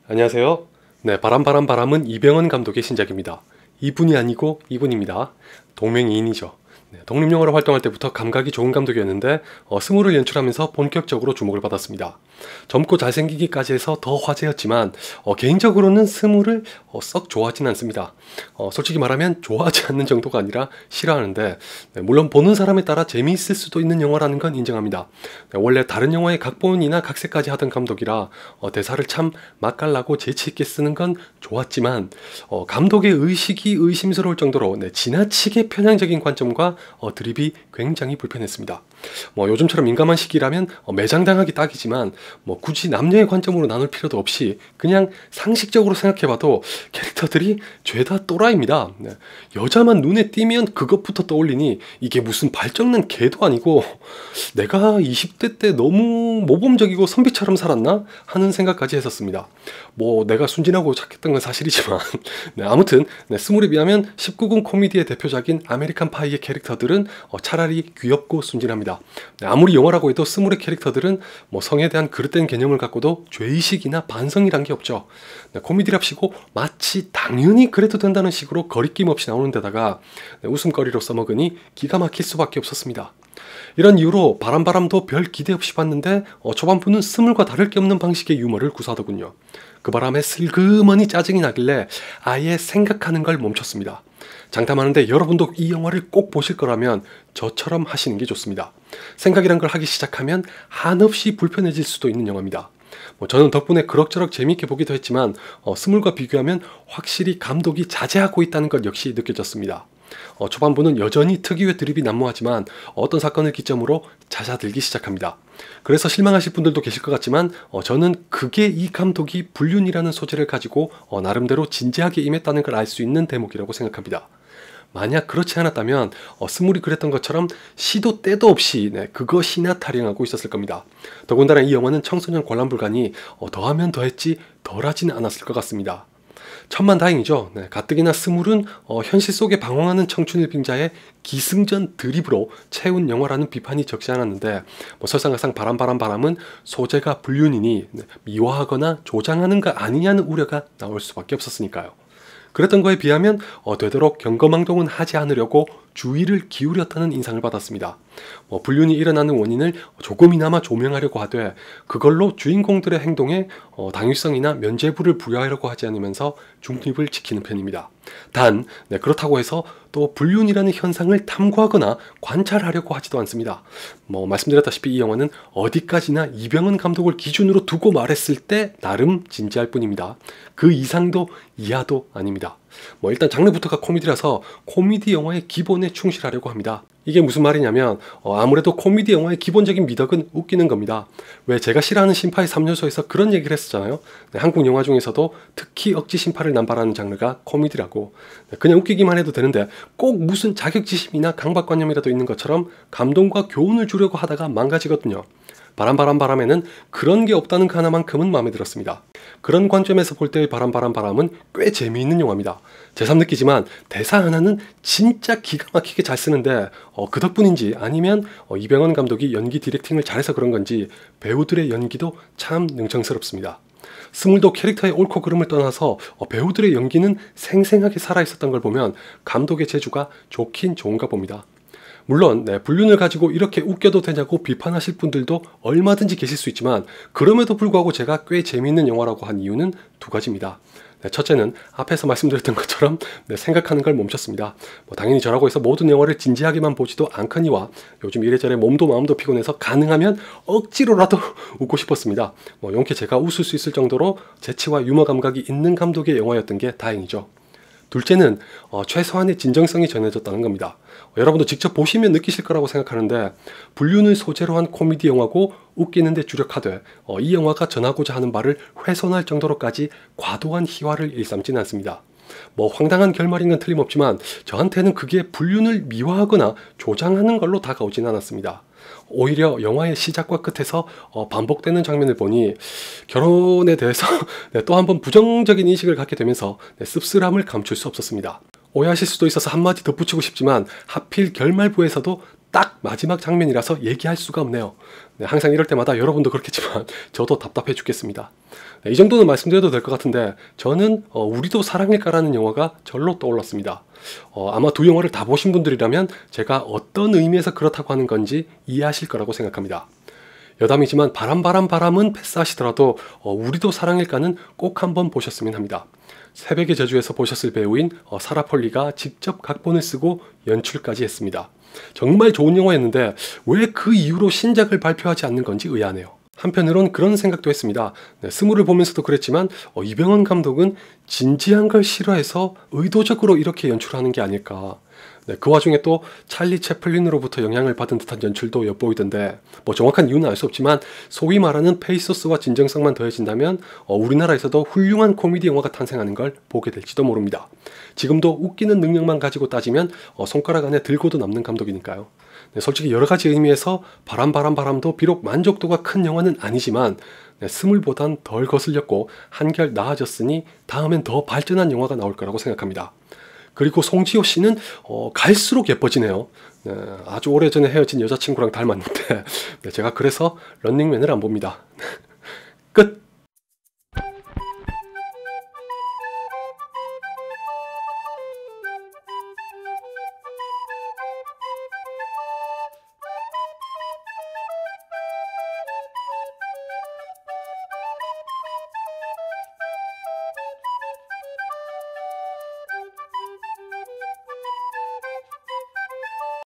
안녕하세요. 네, 바람은 이병헌 감독의 신작입니다. 이분이 아니고 이분입니다. 동명이인이죠. 네, 독립영화로 활동할 때부터 감각이 좋은 감독이었는데 스물을 연출하면서 본격적으로 주목을 받았습니다. 젊고 잘생기기까지 해서 더 화제였지만 개인적으로는 스물을 썩 좋아하진 않습니다. 솔직히 말하면 좋아하지 않는 정도가 아니라 싫어하는데 물론 보는 사람에 따라 재미있을 수도 있는 영화라는 건 인정합니다. 원래 다른 영화의 각본이나 각색까지 하던 감독이라 대사를 참 맛깔나고 재치있게 쓰는 건 좋았지만 감독의 의식이 의심스러울 정도로 지나치게 편향적인 관점과 드립이 굉장히 불편했습니다. 요즘처럼 민감한 시기라면 매장당하기 딱이지만 굳이 남녀의 관점으로 나눌 필요도 없이 그냥 상식적으로 생각해봐도 캐릭터들이 죄다 또라이입니다. 여자만 눈에 띄면 그것부터 떠올리니 이게 무슨 발정난 개도 아니고 내가 20대 때 너무 모범적이고 선비처럼 살았나 하는 생각까지 했었습니다. 내가 순진하고 착했던 건 사실이지만 아무튼 스물에 비하면 19금 코미디의 대표작인 아메리칸 파이의 캐릭터들은 차라리 귀엽고 순진합니다. 아무리 영화라고 해도 스물의 캐릭터들은 성에 대한 그릇된 개념을 갖고도 죄의식이나 반성이란 게 없죠. 코미디랍시고 마치 당연히 그래도 된다는 식으로 거리낌 없이 나오는 데다가 웃음거리로 써먹으니 기가 막힐 수밖에 없었습니다. 이런 이유로 바람도 별 기대 없이 봤는데 초반부는 스물과 다를 게 없는 방식의 유머를 구사하더군요. 그 바람에 슬그머니 짜증이 나길래 아예 생각하는 걸 멈췄습니다. 장담하는데 여러분도 이 영화를 꼭 보실 거라면 저처럼 하시는 게 좋습니다. 생각이란 걸 하기 시작하면 한없이 불편해질 수도 있는 영화입니다. 저는 덕분에 그럭저럭 재미있게 보기도 했지만 스물과 비교하면 확실히 감독이 자제하고 있다는 것 역시 느껴졌습니다. 초반부는 여전히 특유의 드립이 난무하지만 어떤 사건을 기점으로 잦아들기 시작합니다. 그래서 실망하실 분들도 계실 것 같지만 저는 그게 이 감독이 불륜이라는 소재를 가지고 나름대로 진지하게 임했다는 걸 알 수 있는 대목이라고 생각합니다. 만약 그렇지 않았다면 스물이 그랬던 것처럼 시도 때도 없이 그것이나 타령하고 있었을 겁니다. 더군다나 이 영화는 청소년 관람 불가니 더하면 더했지 덜하지는 않았을 것 같습니다. 천만다행이죠. 가뜩이나 스물은 현실 속에 방황하는 청춘일 빙자의 기승전 드립으로 채운 영화라는 비판이 적지 않았는데 설상가상 바람은 소재가 불륜이니 미화하거나 조장하는 거 아니냐는 우려가 나올 수밖에 없었으니까요. 그랬던 거에 비하면 되도록 경거망동은 하지 않으려고 주의를 기울였다는 인상을 받았습니다. 불륜이 일어나는 원인을 조금이나마 조명하려고 하되 그걸로 주인공들의 행동에 당위성이나 면죄부를 부여하려고 하지 않으면서 중립을 지키는 편입니다. 단 그렇다고 해서 또 불륜이라는 현상을 탐구하거나 관찰하려고 하지도 않습니다. 말씀드렸다시피 이 영화는 어디까지나 이병헌 감독을 기준으로 두고 말했을 때 나름 진지할 뿐입니다. 그 이상도 이하도 아닙니다. 일단 장르부터가 코미디라서 코미디 영화의 기본에 충실하려고 합니다. 이게 무슨 말이냐면 아무래도 코미디 영화의 기본적인 미덕은 웃기는 겁니다. 왜 제가 싫어하는 신파의 3요소에서 그런 얘기를 했었잖아요. 한국 영화 중에서도 특히 억지 신파를 남발하는 장르가 코미디라고. 그냥 웃기기만 해도 되는데 꼭 무슨 자격지심이나 강박관념이라도 있는 것처럼 감동과 교훈을 주려고 하다가 망가지거든요. 바람에는 그런 게 없다는 거 하나만큼은 마음에 들었습니다. 그런 관점에서 볼 때의 바람은 꽤 재미있는 영화입니다. 새삼 느끼지만 대사 하나는 진짜 기가 막히게 잘 쓰는데 그 덕분인지 아니면 이병헌 감독이 연기 디렉팅을 잘해서 그런 건지 배우들의 연기도 참 능청스럽습니다. 스물도 캐릭터의 옳고 그름을 떠나서 배우들의 연기는 생생하게 살아있었던 걸 보면 감독의 재주가 좋긴 좋은가 봅니다. 물론 불륜을 가지고 이렇게 웃겨도 되냐고 비판하실 분들도 얼마든지 계실 수 있지만 그럼에도 불구하고 제가 꽤 재미있는 영화라고 한 이유는 두 가지입니다. 첫째는 앞에서 말씀드렸던 것처럼 생각하는 걸 멈췄습니다. 당연히 저라고 해서 모든 영화를 진지하게만 보지도 않거니와 요즘 이래저래 몸도 마음도 피곤해서 가능하면 억지로라도 웃고 싶었습니다. 용케 제가 웃을 수 있을 정도로 재치와 유머 감각이 있는 감독의 영화였던 게 다행이죠. 둘째는 최소한의 진정성이 전해졌다는 겁니다. 여러분도 직접 보시면 느끼실 거라고 생각하는데 불륜을 소재로 한 코미디 영화고 웃기는 데 주력하되 이 영화가 전하고자 하는 바를 훼손할 정도로까지 과도한 희화를 일삼지는 않습니다. 황당한 결말인 건 틀림없지만 저한테는 그게 불륜을 미화하거나 조장하는 걸로 다가오진 않았습니다. 오히려 영화의 시작과 끝에서 반복되는 장면을 보니 결혼에 대해서 또 한 번 부정적인 인식을 갖게 되면서 씁쓸함을 감출 수 없었습니다. 오해하실 수도 있어서 한마디 덧붙이고 싶지만 하필 결말부에서도 딱 마지막 장면이라서 얘기할 수가 없네요. 항상 이럴 때마다 여러분도 그렇겠지만 저도 답답해 죽겠습니다. 네, 이 정도는 말씀드려도 될 것 같은데 저는 우리도 사랑일까라는 영화가 절로 떠올랐습니다. 아마 두 영화를 다 보신 분들이라면 제가 어떤 의미에서 그렇다고 하는 건지 이해하실 거라고 생각합니다. 여담이지만 바람은 패스하시더라도 우리도 사랑일까는 꼭 한번 보셨으면 합니다. 새벽의 저주에서 보셨을 배우인 사라 폴리가 직접 각본을 쓰고 연출까지 했습니다. 정말 좋은 영화였는데 왜 그 이후로 신작을 발표하지 않는 건지 의아하네요. 한편으론 그런 생각도 했습니다. 네, 스물을 보면서도 그랬지만 이병헌 감독은 진지한 걸 싫어해서 의도적으로 이렇게 연출하는 게 아닐까. 네, 그 와중에 또 찰리 채플린으로부터 영향을 받은 듯한 연출도 엿보이던데 뭐 정확한 이유는 알 수 없지만 소위 말하는 페이소스와 진정성만 더해진다면 우리나라에서도 훌륭한 코미디 영화가 탄생하는 걸 보게 될지도 모릅니다. 지금도 웃기는 능력만 가지고 따지면 손가락 안에 들고도 남는 감독이니까요. 네, 솔직히 여러 가지 의미에서 바람도 비록 만족도가 큰 영화는 아니지만 스물보단 덜 거슬렸고 한결 나아졌으니 다음엔 더 발전한 영화가 나올 거라고 생각합니다. 그리고 송지효 씨는 갈수록 예뻐지네요. 네, 아주 오래전에 헤어진 여자친구랑 닮았는데 네, 제가 그래서 런닝맨을 안 봅니다.